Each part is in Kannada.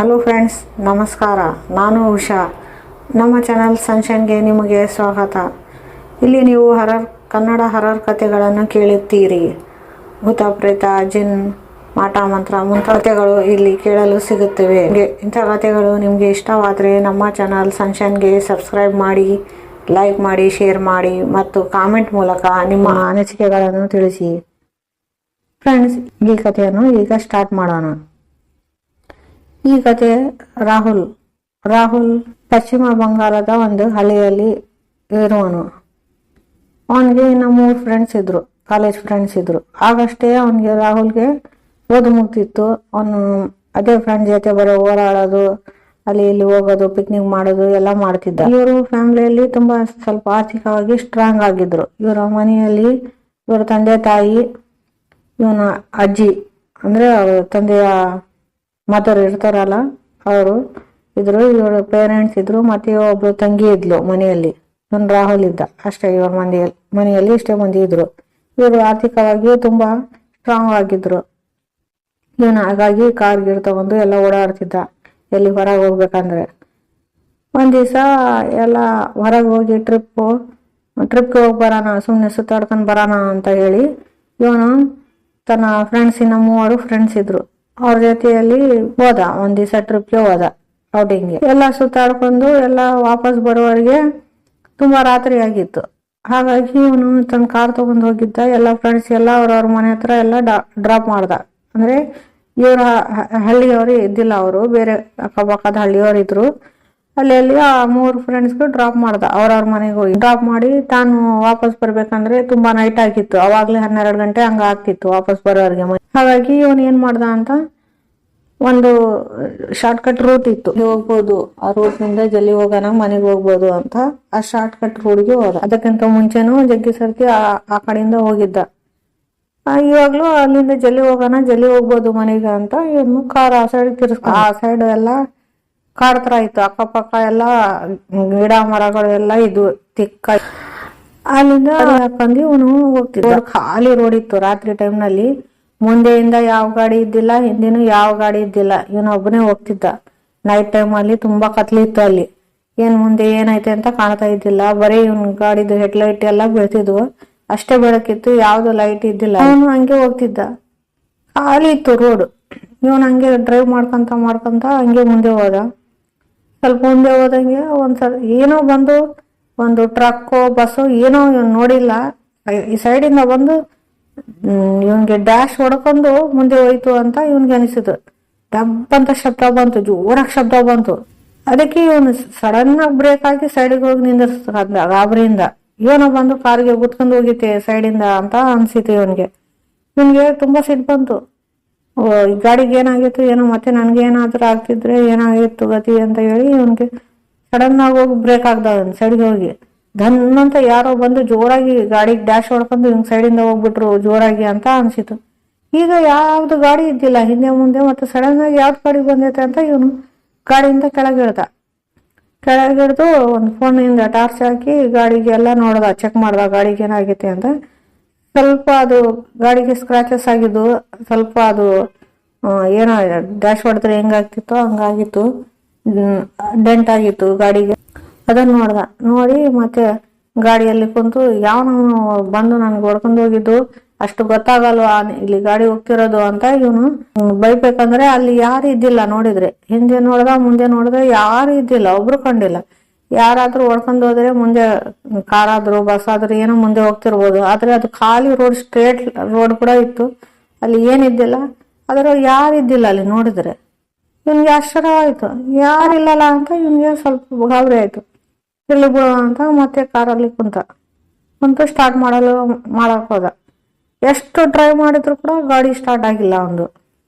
ಹಲೋ ಫ್ರೆಂಡ್ಸ್, ನಮಸ್ಕಾರ. ನಾನು ಉಷಾ. ನಮ್ಮ ಚಾನಲ್ ಸನ್ಶೈನ್ಗೆ ನಿಮಗೆ ಸ್ವಾಗತ. ಇಲ್ಲಿ ನೀವು ಕನ್ನಡ ಹರರ್ ಕಥೆಗಳನ್ನು ಕೇಳುತ್ತೀರಿ. ಭೂತ ಪ್ರೇತ, ಜಿನ್, ಮಾಟ ಮಂತ್ರ ಮುಂತಾದ ಕಥೆಗಳು ಇಲ್ಲಿ ಕೇಳಲು ಸಿಗುತ್ತವೆ. ಇಂಥ ಕಥೆಗಳು ನಿಮಗೆ ಇಷ್ಟವಾದರೆ ನಮ್ಮ ಚಾನಲ್ ಸನ್ಶೈನ್ಗೆ ಸಬ್ಸ್ಕ್ರೈಬ್ ಮಾಡಿ, ಲೈಕ್ ಮಾಡಿ, ಶೇರ್ ಮಾಡಿ ಮತ್ತು ಕಾಮೆಂಟ್ ಮೂಲಕ ನಿಮ್ಮ ಅನಿಸಿಕೆಗಳನ್ನು ತಿಳಿಸಿ. ಫ್ರೆಂಡ್ಸ್, ಈ ಕಥೆಯನ್ನು ಈಗ ಸ್ಟಾರ್ಟ್ ಮಾಡೋಣ. ಈ ಕಥೆ ರಾಹುಲ್ ಪಶ್ಚಿಮ ಬಂಗಾಳದ ಒಂದು ಹಳ್ಳಿಯಲ್ಲಿ ಇರುವನು. ಅವನಿಗೆ ಇನ್ನು 3 ಫ್ರೆಂಡ್ಸ್ ಇದ್ರು, ಕಾಲೇಜ್ ಫ್ರೆಂಡ್ಸ್ ಇದ್ರು. ಆಗಷ್ಟೇ ರಾಹುಲ್ಗೆ ಓದು ಮುಗ್ತಿತ್ತು. ಅವನು ಅದೇ ಫ್ರೆಂಡ್ ಜೊತೆ ಬರೋ ಓಡಾಡೋದು, ಅಲ್ಲಿ ಇಲ್ಲಿ ಹೋಗೋದು, ಪಿಕ್ನಿಕ್ ಮಾಡೋದು ಎಲ್ಲ ಮಾಡ್ತಿದ್ದ. ಇವರು ಫ್ಯಾಮಿಲಿಯಲ್ಲಿ ತುಂಬಾ ಸ್ವಲ್ಪ ಆರ್ಥಿಕವಾಗಿ ಸ್ಟ್ರಾಂಗ್ ಆಗಿದ್ರು. ಇವರ ಮನೆಯಲ್ಲಿ ಇವರ ತಂದೆ ತಾಯಿ, ಇವನ ಅಜ್ಜಿ ಅಂದ್ರೆ ತಂದೆಯ ಮದರ್ ಇರ್ತಾರಲ್ಲ ಅವರು ಇದ್ರು, ಇವರ ಪೇರೆಂಟ್ಸ್ ಇದ್ರು, ಮತ್ತೆ ಒಬ್ರು ತಂಗಿ ಇದ್ಲು ಮನೆಯಲ್ಲಿ. ಇವನ್ ರಾಹುಲ್ ಇದ್ದ. ಅಷ್ಟೇ, ಇವ್ರ ಮನೆಯಲ್ಲಿ ಇಷ್ಟೇ ಮಂದಿ ಇದ್ರು. ಇವರು ಆರ್ಥಿಕವಾಗಿ ತುಂಬಾ ಸ್ಟ್ರಾಂಗ್ ಆಗಿದ್ರು. ಇವನು ಹಾಗಾಗಿ ಕಾರ್ ಗಿರ್ ತಗೊಂಡು ಎಲ್ಲ ಓಡಾಡ್ತಿದ್ದ ಎಲ್ಲಿ ಹೊರಗೆ ಹೋಗ್ಬೇಕಂದ್ರೆ. ಒಂದ್ ದಿವಸ ಎಲ್ಲ ಹೊರಗೆ ಹೋಗಿ ಟ್ರಿಪ್ಗೆ ಹೋಗಿ ಬರೋಣ, ಸುಮ್ಮನೆ ಸುತ್ತಾಡ್ಕೊಂಡ್ ಬರೋಣ ಅಂತ ಹೇಳಿ ಇವನು ತನ್ನ ಫ್ರೆಂಡ್ಸ್, ಇನ್ನ 3 ಫ್ರೆಂಡ್ಸ್ ಇದ್ರು, ಅವ್ರ ಜೊತೆಯಲ್ಲಿ ಹೋದ. ಒಂದ್ ದಿವಸ ಟ್ರಿಪ್ಗೆ ಹೋದ, ಔಟಿಂಗ್ಗೆ. ಎಲ್ಲ ಸುತ್ತಾಡ್ಕೊಂಡು ಎಲ್ಲ ವಾಪಸ್ ಬರೋವರೆಗೆ ತುಂಬಾ ರಾತ್ರಿ ಆಗಿತ್ತು. ಹಾಗಾಗಿ ಇವನು ತನ್ನ ಕಾರ್ ತಗೊಂಡ್ ಹೋಗಿದ್ದ. ಎಲ್ಲ ಫ್ರೆಂಡ್ಸ್ ಎಲ್ಲ ಅವ್ರವ್ರ ಮನೆ ಹತ್ರ ಎಲ್ಲ ಡ್ರಾಪ್ ಮಾಡ್ದ. ಅಂದ್ರೆ ಇವ್ರ ಹಳ್ಳಿಯವರು ಇದ್ದಿಲ್ಲ, ಅವರು ಬೇರೆ ಅಕ್ಕಪಕ್ಕದ ಹಳ್ಳಿಯವರು ಇದ್ರು. ಅಲ್ಲಿ ಆ 3 ಫ್ರೆಂಡ್ಸ್ಗೂ ಡ್ರಾಪ್ ಮಾಡ್ದ. ಅವ್ರವ್ರ ಮನೆಗೆ ಹೋಗಿ ಡ್ರಾಪ್ ಮಾಡಿ ತಾನು ವಾಪಸ್ ಬರ್ಬೇಕಂದ್ರೆ ತುಂಬಾ ನೈಟ್ ಆಗಿತ್ತು. ಅವಾಗ್ಲೇ 12 ಗಂಟೆ ಹಂಗ ಆಗ್ತಿತ್ತು ವಾಪಸ್ ಬರೋರ್ಗೆ. ಹಾಗಾಗಿ ಇವನ್ ಏನ್ ಮಾಡ್ದ ಅಂತ, ಒಂದು ಶಾರ್ಟ್ ಕಟ್ ರೂಟ್ ಇತ್ತು, ಹೋಗ್ಬೋದು, ಆ ರೂಟ್ ನಿಂದ ಜಲ್ದಿ ಹೋಗೋಣ, ಮನೆಗೆ ಹೋಗ್ಬೋದು ಅಂತ ಆ ಶಾರ್ಟ್ ಕಟ್ ರೋಡ್ಗೆ ಹೋದ. ಅದಕ್ಕಿಂತ ಮುಂಚೆನೂ ಜಗ್ಗಿ ಸರ್ತಿ ಆ ಕಡೆಯಿಂದ ಹೋಗಿದ್ದ. ಇವಾಗ್ಲೂ ಅಲ್ಲಿಂದ ಜಲ್ದಿ ಹೋಗೋಣ, ಜಲ್ದಿ ಹೋಗ್ಬೋದು ಮನೆಗೆ ಅಂತ ಇವನು ಕಾರ್ ಆ ಸೈಡ್ ತಿರ್ಸ್ಕೊಂಡ. ಆ ಸೈಡ್ ಎಲ್ಲ ಕಾಡ್ ತರ ಇತ್ತು, ಅಕ್ಕಪಕ್ಕ ಎಲ್ಲ ಗಿಡ ಮರಗಳು ಎಲ್ಲ ಇದ್ವು ತಿಕ್ಕ. ಅಲ್ಲಿಂದ ಹಾಕೊಂಡು ಇವನು ಹೋಗ್ತಿದ್ದ. ಖಾಲಿ ರೋಡ್ ಇತ್ತು ರಾತ್ರಿ ಟೈಮ್ ನಲ್ಲಿ. ಮುಂದೆಯಿಂದ ಯಾವ ಗಾಡಿ ಇದ್ದಿಲ್ಲ, ಹಿಂದೆನೂ ಯಾವ ಗಾಡಿ ಇದ್ದಿಲ್ಲ. ಇವನೊಬ್ಬನೇ ಹೋಗ್ತಿದ್ದ. ನೈಟ್ ಟೈಮ್ ಅಲ್ಲಿ ತುಂಬಾ ಕತ್ಲಿತ್ತು ಅಲ್ಲಿ. ಮುಂದೆ ಏನೈತೆ ಅಂತ ಕಾಣ್ತಾ ಇದ್ದಿಲ್ಲ. ಬರೀ ಇವನ್ ಗಾಡಿದು ಹೆಡ್ಲೈಟ್ ಎಲ್ಲ ಬೀಳ್ತಿದ್ವು, ಅಷ್ಟೇ ಬೆಳಕಿತ್ತು, ಯಾವ್ದು ಲೈಟ್ ಇದ್ದಿಲ್ಲ. ಅವನು ಹಂಗೆ ಹೋಗ್ತಿದ್ದ. ಖಾಲಿ ಇತ್ತು ರೋಡ್. ಇವನ್ ಹಂಗೆ ಡ್ರೈವ್ ಮಾಡ್ಕೊಂತ ಹಂಗೆ ಮುಂದೆ ಹೋದ. ಸ್ವಲ್ಪ ಮುಂದೆ ಹೋದಂಗೆ ಏನೋ ಬಂದು ಒಂದು ಟ್ರಕ್ಕೋ ಬಸ್ಸೋ ಏನೋ ಇವನ್ ನೋಡಿಲ್ಲ, ಈ ಸೈಡಿಂದ ಬಂದು ಇವನ್ಗೆ ಡ್ಯಾಶ್ ಹೊಡ್ಕೊಂಡು ಮುಂದೆ ಹೋಯ್ತು ಅಂತ ಇವನ್ಗೆ ಅನಿಸಿತು. ಡಬ್ ಅಂತ ಶಬ್ದ ಬಂತು, ಜೋರಾಗಿ ಶಬ್ದ ಬಂತು. ಅದಕ್ಕೆ ಇವನು ಸಡನ್ ಆಗಿ ಬ್ರೇಕ್ ಹಾಕಿ ಸೈಡಿಗೆ ಹೋಗಿ ನಿಂದಿರ್ಸ್ದ ಗಾಬರಿಯಿಂದ. ಏನೋ ಬಂದು ಕಾರ್ಗೆ ಗುತ್ಕೊಂಡು ಹೋಗಿತ್ತೆ ಸೈಡಿಂದ ಅಂತ ಅನ್ಸಿತ್ತು ಇವನ್ಗೆ ತುಂಬಾ ಸಿಟ್ಟು ಬಂತು. ಈ ಗಾಡಿಗೆ ಏನಾಗಿತ್ತು ಏನೋ, ಮತ್ತೆ ನನ್ಗೆ ಏನಾದ್ರೂ ಆಗ್ತಿದ್ರೆ ಏನಾಗಿತ್ತು ಗತಿ ಅಂತ ಹೇಳಿ ಇವನ್ಗೆ ಸಡನ್ ಆಗಿ ಹೋಗಿ ಬ್ರೇಕ್ ಆಗ್ದ. ಸೈಡ್ಗೆ ಹೋಗಿ ಧನ್ ಅಂತ ಯಾರೋ ಬಂದು ಜೋರಾಗಿ ಗಾಡಿಗೆ ಡ್ಯಾಶ್ ಹೊಡ್ಕೊಂಡು ಹಿಂಗ್ ಸೈಡಿಂದ ಹೋಗ್ಬಿಟ್ರು ಜೋರಾಗಿ ಅಂತ ಅನ್ಸಿತ್ತು. ಈಗ ಯಾವ್ದು ಗಾಡಿ ಇದ್ದಿಲ್ಲ ಹಿಂದೆ ಮುಂದೆ, ಮತ್ತೆ ಸಡನ್ ಆಗಿ ಯಾವ್ದು ಗಾಡಿ ಬಂದೈತೆ ಅಂತ ಇವನು ಗಾಡಿಯಿಂದ ಕೆಳಗಿಡ್ದು ಒಂದು ಫೋನಿಂದ ಟಾರ್ಚ್ ಹಾಕಿ ಗಾಡಿಗೆ ಎಲ್ಲ ನೋಡ್ದ, ಚೆಕ್ ಮಾಡ್ದ ಗಾಡಿಗೆ ಏನಾಗೈತೆ ಅಂತ. ಸ್ವಲ್ಪ ಅದು ಗಾಡಿಗೆ ಸ್ಕ್ರಾಚಸ್ ಆಗಿದ್ದು, ಸ್ವಲ್ಪ ಅದು ಏನೋ ಡ್ಯಾಶ್ ಹೊಡೆದ್ರೆ ಹೆಂಗಾಗ್ತಿತ್ತೋ ಹಂಗಾಗಿತ್ತು, ಡೆಂಟ್ ಆಗಿತ್ತು ಗಾಡಿಗೆ. ಅದನ್ನ ನೋಡಿ ಮತ್ತೆ ಗಾಡಿಯಲ್ಲಿ ಕುಂತು ಯಾವನು ಬಂದು ನನ್ಗೆ ಹೊಡ್ಕೊಂಡು ಹೋಗಿದ್ದು ಅಷ್ಟು ಗೊತ್ತಾಗಲ್ವಾ ಇಲ್ಲಿ ಗಾಡಿ ಹೋಗ್ತಿರೋದು ಅಂತ ಇವನು ಬೈಬೇಕಂದ್ರೆ ಅಲ್ಲಿ ಯಾರು ಇದ್ದಿಲ್ಲ. ನೋಡಿದ್ರೆ ಹಿಂದೆ ನೋಡ್ದ, ಮುಂದೆ ನೋಡಿದ್ರೆ ಯಾರು ಇದ್ದಿಲ್ಲ, ಒಬ್ರು ಕಂಡಿಲ್ಲ. ಯಾರಾದ್ರೂ ಹೊಡ್ಕೊಂಡು ಹೋದ್ರೆ ಮುಂದೆ ಕಾರ್ ಆದ್ರು ಬಸ್ ಆದ್ರೂ ಏನೋ ಮುಂದೆ ಹೋಗ್ತಿರ್ಬೋದು. ಆದ್ರೆ ಅದು ಖಾಲಿ ರೋಡ್, ಸ್ಟ್ರೇಟ್ ರೋಡ್ ಕೂಡ ಇತ್ತು, ಅಲ್ಲಿ ಏನಿದ್ದಿಲ್ಲ. ಆದ್ರೆ ಯಾರಿದ್ದಿಲ್ಲ ಅಲ್ಲಿ ನೋಡಿದ್ರೆ. ಇವನ್ಗೆ ಆಶ್ಚರ್ಯ ಆಯ್ತು, ಯಾರಿಲ್ಲಲ್ಲ ಅಂತ ಇವನ್ಗೆ ಸ್ವಲ್ಪ ಗಾಬರಿ ಆಯ್ತು. ಇಲ್ಲಿ ಬಿಡುವ ಅಂತ ಮತ್ತೆ ಕಾರಲ್ಲಿ ಕುಂತು ಸ್ಟಾರ್ಟ್ ಮಾಡಕ್ ಹೋದ. ಎಷ್ಟು ಡ್ರೈವ್ ಮಾಡಿದ್ರು ಕೂಡ ಗಾಡಿ ಸ್ಟಾರ್ಟ್ ಆಗಿಲ್ಲ.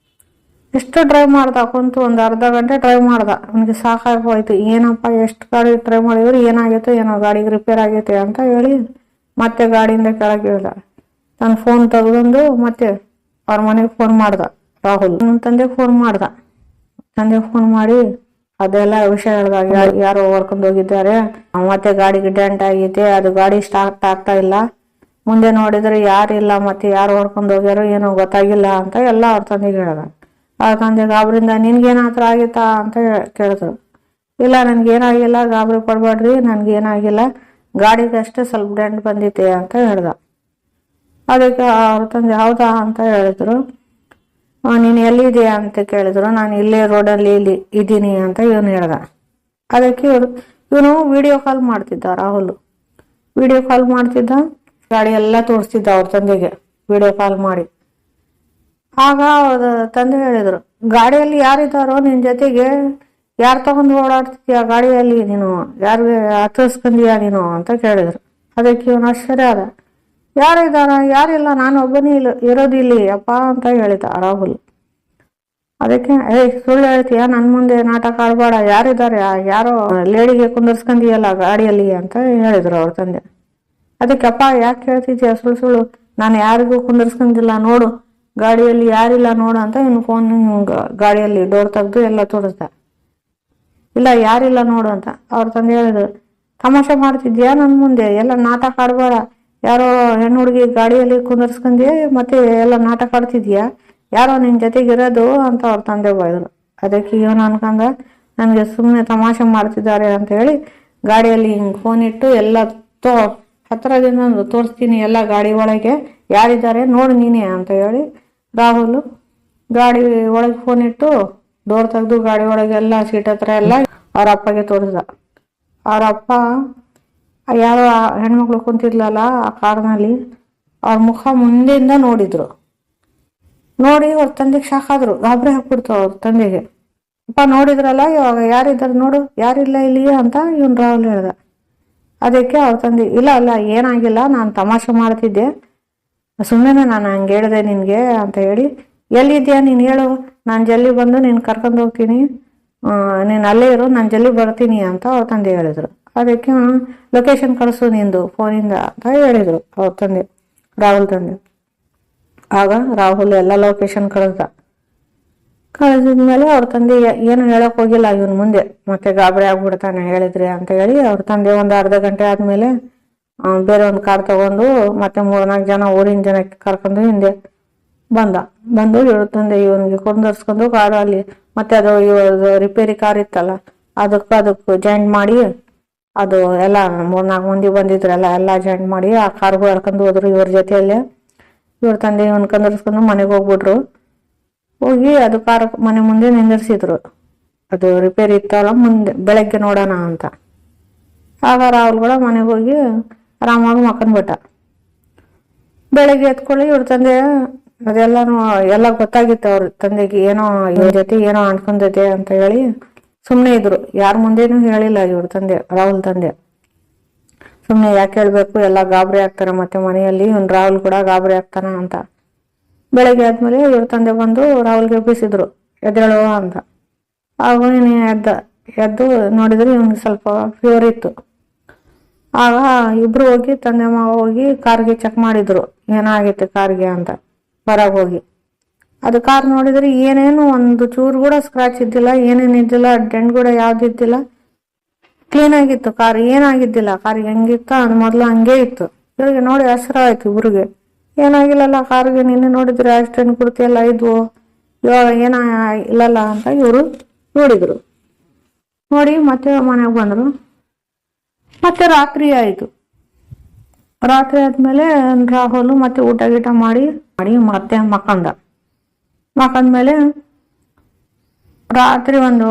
ಎಷ್ಟು ಡ್ರೈವ್ ಮಾಡ್ದ, ಕುಂತು ಒಂದು ಅರ್ಧ ಗಂಟೆ ಡ್ರೈವ್ ಮಾಡ್ದ. ಅವನಿಗೆ ಸಾಕಾಗಿ ಹೋಯ್ತು. ಏನಪ್ಪ ಎಷ್ಟು ಗಾಡಿ ಡ್ರೈವ್ ಮಾಡಿದ್ರು, ಏನಾಗೈತೆ ಏನೋ, ಗಾಡಿಗೆ ರಿಪೇರ್ ಆಗೈತೆ ಅಂತ ಹೇಳಿ ಮತ್ತೆ ಗಾಡಿಯಿಂದ ಕೆಳಗೆ ಇಳ್ದ. ತನ್ನ ಫೋನ್ ತೆಗೆದು ಮತ್ತೆ ಅವ್ರ ಮನೆಗೆ ಫೋನ್ ಮಾಡ್ದ ರಾಹುಲ್. ತಂದೆಗೆ ಫೋನ್ ಮಾಡಿ ಅದೆಲ್ಲ ವಿಷಯ ಹೇಳಿದಾಗ, ಯಾರೋ ಹೊರ್ಕೊಂಡು ಹೋಗಿದ್ದಾರೆ, ಮತ್ತೆ ಗಾಡಿಗೆ ಡೆಂಟ್ ಆಗೈತೆ, ಅದು ಗಾಡಿ ಸ್ಟಾರ್ಟ್ ಆಗ್ತಾ ಇಲ್ಲ, ಮುಂದೆ ನೋಡಿದ್ರೆ ಯಾರಿಲ್ಲ, ಮತ್ತೆ ಯಾರು ಹೊಡ್ಕೊಂಡು ಹೋಗ್ಯಾರೋ ಏನೋ ಗೊತ್ತಾಗಿಲ್ಲ ಅಂತ ಎಲ್ಲ ಅವ್ರ ತಂದೆಗೆ ಹೇಳ್ದ. ಆ ತಂದೆ ಗಾಬರಿಂದ ನಿನ್ಗೇನು ಆ ಥರ ಆಗಿತ್ತಾ ಅಂತ ಕೇಳಿದ್ರು. ಇಲ್ಲ ನನಗೇನಾಗಿಲ್ಲ, ಗಾಬರಿ ಪಡಬೇಡ್ರಿ, ನನಗೇನಾಗಿಲ್ಲ, ಗಾಡಿಗಷ್ಟೇ ಸ್ವಲ್ಪ ಡೆಂಟ್ ಬಂದಿತ್ತೆ ಅಂತ ಹೇಳ್ದ. ಅದಕ್ಕೆ ಅವ್ರ ತಂದೆ ಹೌದಾ ಅಂತ ಹೇಳಿದ್ರು. ನೀನು ಎಲ್ಲಿದೆಯಾ ಅಂತ ಕೇಳಿದ್ರು. ನಾನು ಇಲ್ಲೇ ರೋಡಲ್ಲಿ ಇದ್ದೀನಿ ಅಂತ ಇವನು ಹೇಳ್ದ. ಅದಕ್ಕೆ ಇವನು ವಿಡಿಯೋ ಕಾಲ್ ಮಾಡ್ತಿದ್ದ, ರಾಹುಲ್ ವಿಡಿಯೋ ಕಾಲ್ ಮಾಡ್ತಿದ್ದ, ಗಾಡಿ ಎಲ್ಲ ತೋರಿಸ್ತಿದ್ದ ಅವ್ರ ತಂದೆಗೆ ವಿಡಿಯೋ ಕಾಲ್ ಮಾಡಿ. ಆಗ ಅವ್ರ ತಂದೆ ಹೇಳಿದ್ರು, ಗಾಡಿಯಲ್ಲಿ ಯಾರಿದ್ದಾರೋ ನಿನ್ನ ಜೊತೆಗೆ, ಯಾರು ತಗೊಂಡು ಓಡಾಡ್ತಿದ್ಯಾ ಗಾಡಿಯಲ್ಲಿ, ನೀನು ಯಾರಿಗೆ ಹತ್ತಿಸ್ಕೊಂಡ್ಯಾ ನೀನು ಅಂತ ಕೇಳಿದ್ರು. ಅದಕ್ಕೆ ಇವನು ಆಶ್ಚರ್ಯ ಆದ. ಯಾರಿದ್ದಾರ? ಯಾರಿಲ್ಲ, ನಾನು ಒಬ್ಬನೇ ಇರೋದಿಲ್ಲಿ ಅಪ್ಪ ಅಂತ ಹೇಳಿದ ರಾಹುಲ್. ಅದಕ್ಕೆ ಸುಳ್ಳು ಹೇಳ್ತೀಯ, ನನ್ನ ಮುಂದೆ ನಾಟಕ ಆಡ್ಬೇಡ, ಯಾರಿದ್ದಾರೆ, ಯಾರೋ ಲೇಡಿಗೆ ಕುಂದರ್ಸ್ಕೊಂಡಿಯಲ್ಲ ಗಾಡಿಯಲ್ಲಿ ಅಂತ ಹೇಳಿದ್ರು ಅವ್ರ ತಂದೆ. ಅದಕ್ಕೆ ಅಪ್ಪ ಯಾಕೆ ಹೇಳ್ತಿದ್ಯಾ ಸುಳ್ಳು ಸುಳ್ಳು, ನಾನು ಯಾರಿಗೂ ಕುಂದರ್ಸ್ಕೊಂಡಿಲ್ಲ, ನೋಡು ಗಾಡಿಯಲ್ಲಿ ಯಾರಿಲ್ಲ ನೋಡು ಅಂತ ಇನ್ನು ಫೋನ್ ಗಾಡಿಯಲ್ಲಿ ಡೋರ್ ತೆಗೆದು ಎಲ್ಲ ತೋರಿಸ್ದ. ಇಲ್ಲ ಯಾರಿಲ್ಲ ನೋಡು ಅಂತ ಅವ್ರ ತಂದೆ ಹೇಳಿದ್ರು. ತಮಾಷೆ ಮಾಡ್ತಿದ್ಯಾ ನನ್ನ ಮುಂದೆ, ಎಲ್ಲ ನಾಟಕ ಆಡ್ಬೇಡ, ಯಾರೋ ಹೆಣ್ಣು ಹುಡುಗಿ ಗಾಡಿಯಲ್ಲಿ ಕುಂದರ್ಸ್ಕೊಂಡ್ಯಾ ಮತ್ತೆ ಎಲ್ಲ ನಾಟಕ ಆಡ್ತಿದ್ಯಾ, ಯಾರೋ ನಿನ್ನ ಜೊತೆಗಿರೋದು ಅಂತ ಅವ್ರ ತಂದೆ ಬೈದ್ರು. ಅದಕ್ಕೆ ಇವನು ಅನ್ಕೊಂಡ ನನಗೆ ಸುಮ್ಮನೆ ತಮಾಷೆ ಮಾಡ್ತಿದ್ದಾರೆ ಅಂತ ಹೇಳಿ ಗಾಡಿಯಲ್ಲಿ ಹಿಂಗೆ ಫೋನ್ ಇಟ್ಟು ಎಲ್ಲ ಹತ್ರದಿಂದ ತೋರಿಸ್ತೀನಿ ಎಲ್ಲ ಗಾಡಿ ಒಳಗೆ ಯಾರಿದ್ದಾರೆ ನೋಡು ನೀನೇ ಅಂತ ಹೇಳಿ ರಾಹುಲ್ ಗಾಡಿ ಒಳಗೆ ಫೋನ್ ಇಟ್ಟು ಡೋರ್ ತೆಗೆದು ಗಾಡಿ ಒಳಗೆ ಎಲ್ಲ ಸೀಟ್ ಹತ್ರ ಎಲ್ಲ ಅವ್ರ ಅಪ್ಪಗೆ ತೋರಿಸ್ದ. ಅವ್ರ ಅಪ್ಪ ಯಾರೋ ಹೆಣ್ಮಕ್ಳು ಕುಂತಿದ್ಲಲ್ಲ ಆ ಕಾರ್ನಲ್ಲಿ, ಅವ್ರ ಮುಖ ಮುಂದೆಯಿಂದ ನೋಡಿದ್ರು. ನೋಡಿ ಅವ್ರ ತಂದೆಗೆ ಶಾಕ್ ಆದ್ರು, ಗಾಬರಿ ಹಾಕ್ಬಿಡ್ತು ಅವ್ರ ತಂದೆಗೆ. ಅಪ್ಪ ನೋಡಿದ್ರಲ್ಲ ಇವಾಗ ಯಾರಿದ್ದಾರೆ ನೋಡು, ಯಾರಿಲ್ಲ ಇಲ್ಲಿ ಅಂತ ಇವನ್ ರಾಹುಲ್ ಹೇಳ್ದ. ಅದಕ್ಕೆ ಅವ್ರ ತಂದೆ ಇಲ್ಲ ಇಲ್ಲ ಏನಾಗಿಲ್ಲ, ನಾನು ತಮಾಷೆ ಮಾಡ್ತಿದ್ದೆ, ಸುಮ್ಮನೆ ನಾನು ಹಂಗೆ ಹೇಳಿದೆ ನಿನಗೆ ಅಂತ ಹೇಳಿ, ಎಲ್ಲಿದ್ಯಾ ನೀನು ಹೇಳು, ನಾನು ಜಲ್ದಿ ಬಂದು ನೀನು ಕರ್ಕೊಂಡು ಹೋಗ್ತೀನಿ, ನೀನು ಅಲ್ಲೇ ಇರು, ನಾನು ಜಲ್ದಿ ಬರ್ತೀನಿ ಅಂತ ಅವ್ರ ತಂದೆ ಹೇಳಿದ್ರು. ಅದಕ್ಕೆ ಲೊಕೇಶನ್ ಕಳಿಸು ನಿಂದು ಫೋನಿಂದ ಅಂತ ಹೇಳಿದ್ರು ಅವ್ರ ತಂದೆ, ರಾಹುಲ್ ತಂದೆ. ಆಗ ರಾಹುಲ್ ಎಲ್ಲ ಲೊಕೇಶನ್ ಕಳಿಸಿದ್ಮೇಲೆ ಅವ್ರ ತಂದೆ ಏನು ಹೇಳಕ್ ಹೋಗಿಲ್ಲ ಇವನ್ ಮುಂದೆ, ಮತ್ತೆ ಗಾಬರಿ ಆಗ್ಬಿಡ್ತಾನೆ ಹೇಳಿದ್ರಿ ಅಂತ ಹೇಳಿ ಅವ್ರ ತಂದೆ ಒಂದು ಅರ್ಧ ಗಂಟೆ ಆದ್ಮೇಲೆ ಬೇರೆ ಒಂದು ಕಾರ್ ತಗೊಂಡು ಮತ್ತೆ 3-4 ಜನ ಊರಿನ ಜನಕ್ಕೆ ಕರ್ಕೊಂಡು ಹಿಂದೆ ಬಂದು ಇವ್ರ ತಂದೆ ಇವನಿಗೆ ಕೊಂಡರ್ಸ್ಕೊಂಡು ಕಾರಲ್ಲಿ ಮತ್ತೆ ಅದು ಇವ್ರದ್ದು ರಿಪೇರಿ ಕಾರ್ ಇತ್ತಲ್ಲ ಅದಕ್ಕೂ ಜಾಯಿಂಟ್ ಮಾಡಿ, ಅದು ಎಲ್ಲ 3-4 ಮಂದಿ ಬಂದಿದ್ರಲ್ಲ ಎಲ್ಲ ಜಾಯಿಂಟ್ ಮಾಡಿ ಆ ಕಾರ್ಗೂ ಹರ್ಕೊಂಡು ಹೋದ್ರು ಇವ್ರ ಜೊತೆಯಲ್ಲೇ. ಇವ್ರ ತಂದೆ ಇವನ್ ಕಂದರ್ಸ್ಕೊಂಡು ಮನೆಗೆ ಹೋಗ್ಬಿಟ್ರು. ಹೋಗಿ ಅದು ಕಾರ್ ಮನೆ ಮುಂದೆ ನಿಂದಿರ್ಸಿದ್ರು, ಅದು ರಿಪೇರಿ ಇತ್ತಲ್ಲ ಮುಂದೆ ಬೆಳಗ್ಗೆ ನೋಡೋಣ ಅಂತ. ಆಗ ರಾಹುಲ್ ಕೂಡ ಮನೆಗೆ ಹೋಗಿ ಆರಾಮಾಗಿ ಮಕ್ಕಂಡ್ಬಿಟ್ಟ. ಬೆಳಗ್ಗೆ ಎತ್ಕೊಳ್ಳಿ ಇವ್ರ ತಂದೆ ಎಲ್ಲ ಗೊತ್ತಾಗಿತ್ತು ಅವ್ರ ತಂದೆಗೆ, ಏನೋ ಇವ್ರ ಜೊತೆ ಏನೋ ಅನ್ಕೊಂಡೈತೆ ಅಂತ ಹೇಳಿ ಸುಮ್ಮನೆ ಇದ್ರು, ಯಾರ ಮುಂದೇನು ಹೇಳಿಲ್ಲ ಇವ್ರ ತಂದೆ, ರಾಹುಲ್ ತಂದೆ. ಸುಮ್ಮನೆ ಯಾಕೆ ಹೇಳ್ಬೇಕು, ಎಲ್ಲ ಗಾಬರಿ ಆಗ್ತಾರೆ ಮತ್ತೆ ಮನೆಯಲ್ಲಿ, ಇವ್ನು ರಾಹುಲ್ ಕೂಡ ಗಾಬರಿ ಆಗ್ತಾನ ಅಂತ. ಬೆಳಗ್ಗೆ ಆದ್ಮೇಲೆ ಇವ್ರ ತಂದೆ ಬಂದು ರಾಹುಲ್ಗೆ ಎಬ್ಬಿಸಿದ್ರು, ಎದ್ದೇಳುವ ಅಂತ. ಆಗ ಎದ್ದು ನೋಡಿದ್ರೆ ಇವ್ನಿಗೆ ಸ್ವಲ್ಪ ಫೀವರ್ ಇತ್ತು. ಆಗ ಇಬ್ರು ಹೋಗಿ ತಂದೆ ಮಗ ಹೋಗಿ ಕಾರ್ಗೆ ಚೆಕ್ ಮಾಡಿದ್ರು ಏನಾಗಿತ್ತು ಕಾರ್ಗೆ ಅಂತ. ಹೊರಗೆ ಹೋಗಿ ಅದು ಕಾರ್ ನೋಡಿದ್ರೆ ಏನೇನು ಒಂದು ಚೂರು ಕೂಡ ಸ್ಕ್ರಾಚ್ ಇದ್ದಿಲ್ಲ, ಏನೇನಿದ್ದಿಲ್ಲ, ಡೆಂಟ್ ಕೂಡ ಯಾವ್ದಿದ್ದಿಲ್ಲ, ಕ್ಲೀನ್ ಆಗಿತ್ತು ಕಾರ್, ಏನಾಗಿದ್ದಿಲ್ಲ. ಕಾರ್ ಹೆಂಗಿತ್ತು ಅದು ಮೊದ್ಲು ಹಂಗೆ ಇತ್ತು. ಇವ್ರಿಗೆ ನೋಡಿ ಆಶ್ಚರ್ಯ ಆಯ್ತು ಇಬ್ರಿಗೆ, ಏನಾಗಿಲ್ಲಲ್ಲ ಕಾರ್ಗೆ, ನಿನ್ನೆ ನೋಡಿದ್ರೆ ಆಕ್ಸಿಡೆಂಟ್ ಕುರ್ತಿ ಎಲ್ಲ ಇದ್ವು, ಇವಾಗ ಇಲ್ಲಲ್ಲ ಅಂತ ಇವರು ನೋಡಿದ್ರು. ನೋಡಿ ಮತ್ತೆ ಮನೆಗೆ ಬಂದ್ರು. ಮತ್ತೆ ರಾತ್ರಿ ಆಯ್ತು. ರಾತ್ರಿ ಆದ್ಮೇಲೆ ರಾಹುಲ್ ಮತ್ತೆ ಊಟ ಗೀಟ ಮಾಡಿ ಮತ್ತೆ ಮಕ್ಕಂದ್ಮೇಲೆ ರಾತ್ರಿ ಒಂದು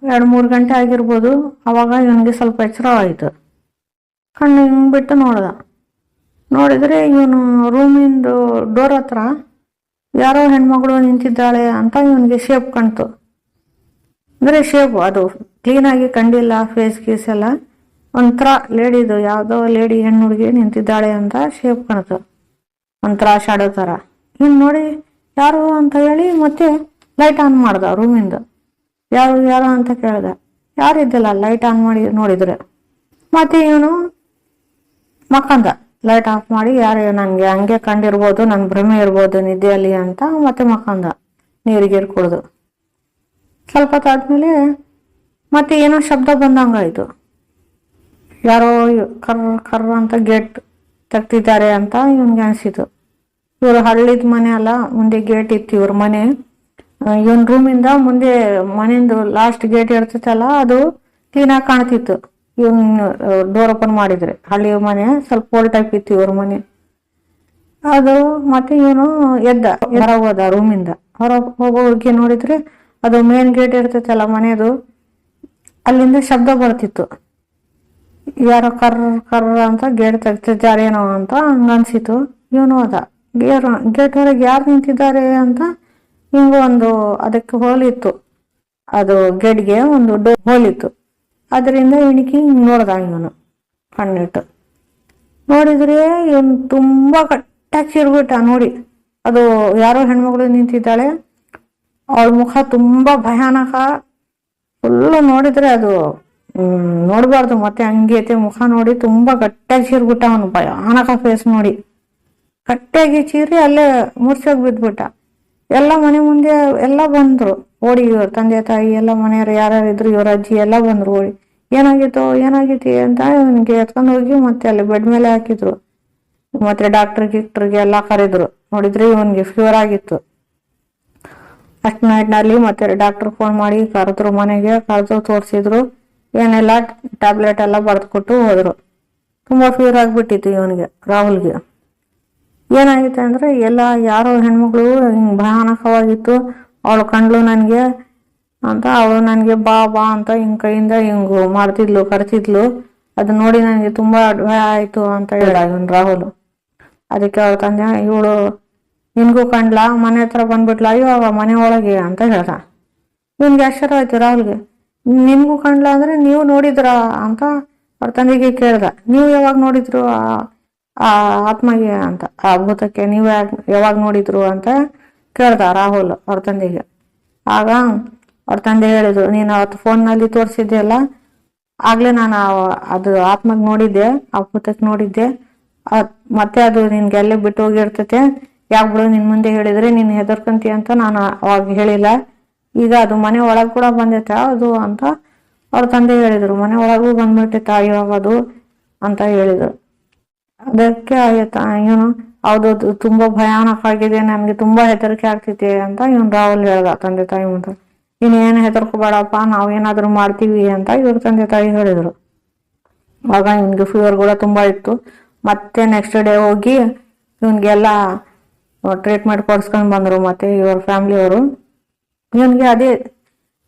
2-3 ಗಂಟೆ ಆಗಿರ್ಬೋದು. ಅವಾಗ ಇವನಿಗೆ ಸ್ವಲ್ಪ ಎಚ್ಚರ ಆಯ್ತು. ಕಣ್ಣು ಹಿಂಗ್ ಬಿಟ್ಟು ನೋಡಿದ್ರೆ ಇವನು ರೂಮಿಂದು ಡೋರ್ ಹತ್ರ ಯಾರೋ ಹೆಣ್ಮಗಳು ನಿಂತಿದ್ದಾಳೆ ಅಂತ ಇವನಿಗೆ ಶೇಪ್ ಕಾಣ್ತು. ಅಂದ್ರೆ ಶೇಪ್ ಅದು ಕ್ಲೀನ್ ಆಗಿ ಕಂಡಿಲ್ಲ, ಫೇಸ್ ಗೀಸ್ ಎಲ್ಲ ಒಂಥರ ಲೇಡಿದು, ಯಾವುದೋ ಲೇಡಿ ಹೆಣ್ಣು ಹುಡುಗಿ ನಿಂತಿದ್ದಾಳೆ ಅಂತ ಶೇಪ್ ಕಾಣ್ತು, ಒಂಥರ ಶಾಡೋ ಥರ. ಇನ್ನು ನೋಡಿ ಯಾರು ಅಂತ ಹೇಳಿ ಮತ್ತೆ ಲೈಟ್ ಆನ್ ಮಾಡ್ದ ರೂಮಿಂದ. ಯಾರು ಅಂತ ಕೇಳ್ದ, ಯಾರಿದ್ದಿಲ್ಲ. ಲೈಟ್ ಆನ್ ಮಾಡಿ ನೋಡಿದ್ರೆ ಮತ್ತೆ ಇವನು ಮಕ್ಕಂದ ಲೈಟ್ ಆಫ್ ಮಾಡಿ, ಯಾರು ನನಗೆ ಹಂಗೆ ಕಂಡಿರ್ಬೋದು, ನನ್ನ ಭ್ರಮೆ ಇರ್ಬೋದು ನಿದ್ದೆಯಲ್ಲಿ ಅಂತ ಮತ್ತೆ ಮಕ್ಕಂದ ನೀರಿಗೆ ಕುಡ್ದು. ಸ್ವಲ್ಪ ಹೊತ್ತಾದ್ಮೇಲೆ ಮತ್ತೆ ಏನೋ ಶಬ್ದ ಬಂದಂಗಾಯ್ತು, ಯಾರೋ ಕರ್ರ ಅಂತ ಗೇಟ್ ತೆಗ್ತಿದ್ದಾರೆ ಅಂತ ಇವನ್ಗೆ ಅನಿಸಿತು. ಇವರು ಹಳ್ಳಿದ ಮನೆ ಅಲ್ಲ, ಮುಂದೆ ಗೇಟ್ ಇತ್ತು ಇವ್ರ ಮನೆ. ಇವನ್ ರೂಮಿಂದ ಮುಂದೆ ಮನೆಯಿಂದ ಲಾಸ್ಟ್ ಗೇಟ್ ಇರ್ತೈತಲ್ಲ ಅದು ಕ್ಲೀನಾಗಿ ಕಾಣ್ತಿತ್ತು. ಇವನ್ ಡೋರ್ ಓಪನ್ ಮಾಡಿದ್ರೆ ಹಳ್ಳಿ ಮನೆ ಸ್ವಲ್ಪ ಓಲ್ಡ್ ಟೈಪ್ ಇತ್ತು ಇವ್ರ ಮನೆ. ಅದು ಮತ್ತೆ ಇವನು ಎದ್ದ ಹೊರಗೆ ಹೋದ ರೂಮಿಂದ. ಹೊರಗೆ ಹೋಗೋಕೆ ನೋಡಿದ್ರೆ ಅದು ಮೇನ್ ಗೇಟ್ ಇರ್ತೈತಲ್ಲ ಮನೆಯದು, ಅಲ್ಲಿಂದ ಶಬ್ದ ಬರ್ತಿತ್ತು. ಯಾರೋ ಕರ್ರ ಅಂತ ಗೇಟ್ ತೆಗ್ತಿದ್ದಾರೇನೋ ಅಂತ ಹಂಗನ್ಸಿತ್ತು. ಇವನು ಹೋದ. ಗೇಟ್ ಹೊರಗೆ ಯಾರು ನಿಂತಿದ್ದಾರೆ ಅಂತ ಹಿಂಗ ಒಂದು ಅದಕ್ಕೆ ಹೋಲಿತ್ತು, ಅದು ಗೇಟ್ಗೆ ಒಂದು ಹೋಲಿತ್ತು. ಅದರಿಂದ ಇಣಕಿ ಹಿಂಗ್ ನೋಡ್ದ ಇವನು ಕಣ್ಣಿಟ್ಟು. ನೋಡಿದ್ರೆ ಇವನು ತುಂಬಾ ಕಟ್ಟಾಗಿ ಚಿರ್ಬಿಟ್ಟ ನೋಡಿ. ಅದು ಯಾರೋ ಹೆಣ್ಮಗಳು ನಿಂತಿದ್ದಾಳೆ, ಅವಳ ಮುಖ ತುಂಬಾ ಭಯಾನಕ. ಫುಲ್ಲು ನೋಡಿದ್ರೆ ಅದು ನೋಡ್ಬಾರ್ದು, ಮತ್ತೆ ಹಂಗೈತೆ ಮುಖ ನೋಡಿ. ತುಂಬಾ ಗಟ್ಟಾಗಿ ಚೀರ್ಬಿಟ್ಟ ಅವನು, ಭಯಾನಕ ಫೇಸ್ ನೋಡಿ. ಗಟ್ಟಿಯಾಗಿ ಚೀರಿ ಅಲ್ಲೇ ಮುರ್ಸೋಗ್ ಬಿದ್ಬಿಟ್ಟ. ಎಲ್ಲ ಮನೆ ಮುಂದೆ ಎಲ್ಲ ಬಂದ್ರು ಓಡಿ. ಇವ್ರ ತಂದೆ ತಾಯಿ ಎಲ್ಲ ಮನೆಯವ್ರು ಯಾರ್ಯಾರು ಇದ್ರು, ಇವ್ರ ಅಜ್ಜಿ ಎಲ್ಲ ಬಂದ್ರು ಓಡಿ. ಏನಾಗೈತಿ ಅಂತ ಇವನಿಗೆ ಎತ್ಕೊಂಡು ಹೋಗಿ ಮತ್ತೆ ಅಲ್ಲಿ ಬೆಡ್ ಮೇಲೆ ಹಾಕಿದ್ರು. ಮತ್ತೆ ಗಿಕ್ಟರ್ಗೆ ಎಲ್ಲ ಕರೆದ್ರು. ನೋಡಿದ್ರೆ ಇವನ್ಗೆ ಫೀವರ್ ಆಗಿತ್ತು. ಅಷ್ಟು ನೈಟ್ನಲ್ಲಿ ಮತ್ತೆ ಡಾಕ್ಟರ್ ಫೋನ್ ಮಾಡಿ ಕರೆದ್ರು, ಮನೆಗೆ ಕರೆದು ತೋರಿಸಿದ್ರು. ಏನೆಲ್ಲ ಟ್ಯಾಬ್ಲೆಟ್ ಎಲ್ಲ ಬರೆದ್ಕೊಟ್ಟು ಹೋದ್ರು. ತುಂಬಾ ಫೀವರ್ ಆಗ್ಬಿಟ್ಟಿತ್ತು ಇವನಿಗೆ, ರಾಹುಲ್ಗೆ. ಏನಾಗಿತ್ತು ಅಂದ್ರೆ ಎಲ್ಲ ಯಾರೋ ಹೆಣ್ಮಗಳು ಹಿಂಗ್ ಭಯಾನಕವಾಗಿತ್ತು. ಅವಳು ಕಂಡ್ಲು ನನ್ಗೆ ಅಂತ, ಅವಳು ನನ್ಗೆ ಬಾ ಅಂತ ಹಿಂಗ್ ಕೈಯಿಂದ ಹಿಂಗ್ ಮಾಡ್ತಿದ್ಲು, ಕರ್ತಿದ್ಲು. ಅದು ನೋಡಿ ನನಗೆ ತುಂಬಾ ಭಯ ಆಯ್ತು ಅಂತ ಹೇಳ ಇವನ್ ರಾಹುಲ್. ಅದಕ್ಕೆ ಅವಳ ತಂದೆ, ಇವಳು ನಿನ್ಗೂ ಕಂಡ್ಲಾ, ಮನೆ ಹತ್ರ ಬಂದ್ಬಿಟ್ಲಾ ಇವಾಗ ಮನೆ ಒಳಗೆ ಅಂತ ಹೇಳ್ದ. ಇವನ್ಗೆ ಆಶ್ಚರ್ಯ ಆಯ್ತು ರಾಹುಲ್ಗೆ. ನಿನ್ಗೂ ಕಂಡ್ಲಾ ಅಂದ್ರೆ ನೀವು ನೋಡಿದ್ರ ಅಂತ ಅವ್ರ ತಂದೆಗೆ ಕೇಳ್ದ. ನೀವು ಯಾವಾಗ ನೋಡಿದ್ರು ಆ ಆತ್ಮಗೆ ಅಂತ, ಆ ಭೂತಕ್ಕೆ ನೀವು ಯಾವಾಗ ನೋಡಿದ್ರು ಅಂತ ಕೇಳ್ದ ರಾಹುಲ್ ಅವ್ರ ತಂದೆಗೆ. ಆಗ ಅವ್ರ ತಂದೆ ಹೇಳಿದ್ರು, ನೀನು ಅವತ್ತು ಫೋನ್ನಲ್ಲಿ ತೋರಿಸಿದ್ದೆ ಅಲ್ಲ, ಆಗ್ಲೇ ನಾನು ಅದು ಆತ್ಮಗ್ ನೋಡಿದ್ದೆ, ಆ ಭೂತಕ್ಕೆ ನೋಡಿದ್ದೆ. ಮತ್ತೆ ಅದು ನಿನ್ಗೆ ಅಲ್ಲೇ ಬಿಟ್ಟು ಹೋಗಿರ್ತೈತೆ. ಯಾಕೆ ಬಿಡು, ನಿನ್ ಮುಂದೆ ಹೇಳಿದ್ರೆ ನೀನ್ ಹೆದರ್ಕಂತಿ ಅಂತ ನಾನು ಅವಾಗ ಹೇಳಿಲ್ಲ. ಈಗ ಅದು ಮನೆ ಒಳಗ್ ಕೂಡ ಬಂದೈತೆ ಅದು ಅಂತ ಅವ್ರ ತಂದೆ ಹೇಳಿದ್ರು. ಮನೆ ಒಳಗೂ ಬಂದ್ಬಿಟ್ಟೈತ ಇವಾಗ ಅದು ಅಂತ ಹೇಳಿದ್ರು. ಅದಕ್ಕೆ ಇವನು ಹೌದು ತುಂಬಾ ಭಯಾನಕ ಆಗಿದೆ, ನನ್ಗೆ ತುಂಬಾ ಹೆದರಿಕೆ ಆಗ್ತೈತೆ ಅಂತ ಇವನ್ ರಾಹುಲ್ ಹೇಳ್ದ ತಂದೆ ತಾಯಿ ಮುಂದೆ. ನೀನ್ ಏನ್ ಹೆದರ್ಕೋಬೇಡಪ್ಪ, ನಾವೇನಾದ್ರೂ ಮಾಡ್ತೀವಿ ಅಂತ ಇವ್ರ ತಂದೆ ತಾಯಿ ಹೇಳಿದ್ರು. ಆಗ ಇವನ್ಗೆ ಫೀವರ್ ಕೂಡ ತುಂಬಾ ಇತ್ತು. ಮತ್ತೆ ನೆಕ್ಸ್ಟ್ ಡೇ ಹೋಗಿ ಇವನ್ಗೆಲ್ಲ ಟ್ರೀಟ್ಮೆಂಟ್ ಕೊಡ್ಸ್ಕೊಂಡ್ ಬಂದ್ರು ಮತ್ತೆ ಇವ್ರ ಫ್ಯಾಮಿಲಿಯವರು. ಇವನ್ಗೆ ಅದೇ